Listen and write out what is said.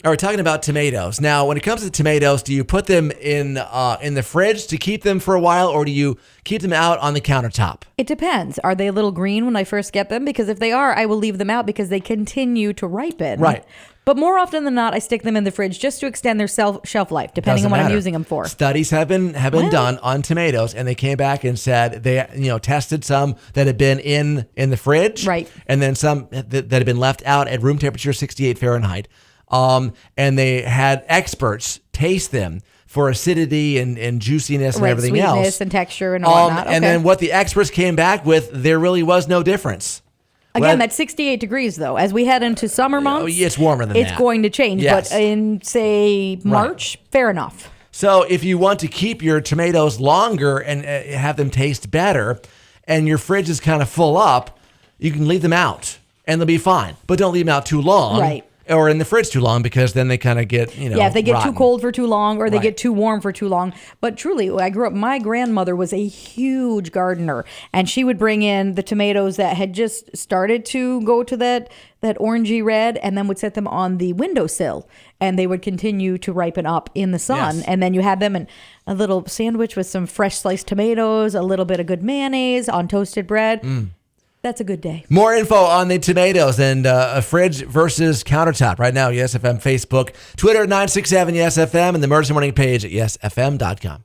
All right, talking about tomatoes. Now, when it comes to tomatoes, do you put them in the fridge to keep them for a while, or do you keep them out on the countertop? It depends. Are they a little green when I first get them? Because if they are, I will leave them out because they continue to ripen. Right. But more often than not, I stick them in the fridge just to extend their shelf life, depending Doesn't on what I'm matter. using them for. Studies have been done on tomatoes, and they came back and said they tested some that had been in the fridge, Right. and then some that had been left out at room temperature, 68 Fahrenheit. And they had experts taste them for acidity and juiciness and Right, everything sweetness else. and texture and whatnot. And then what the experts came back with, there really was no difference. Again, that's 68 degrees, though. As we head into summer months, it's warmer than it's that. going to change. Yes. But in, say, March, fair enough. So if you want to keep your tomatoes longer and have them taste better, and your fridge is kind of full up, you can leave them out, and they'll be fine. But don't leave them out too long. Right. Or in the fridge too long, because then they kind of get, Yeah, if they get rotten. too cold for too long or they Right. get too warm for too long. But truly, I grew up, my grandmother was a huge gardener, and she would bring in the tomatoes that had just started to go to that orangey red, and then would set them on the windowsill, and they would continue to ripen up in the sun. Yes. And then you had them in a little sandwich with some fresh sliced tomatoes, a little bit of good mayonnaise on toasted bread. That's a good day. More info on the tomatoes and a fridge versus countertop right now. Yes FM Facebook, Twitter 967 Yes FM, and the Emergency Morning page at yesfm.com.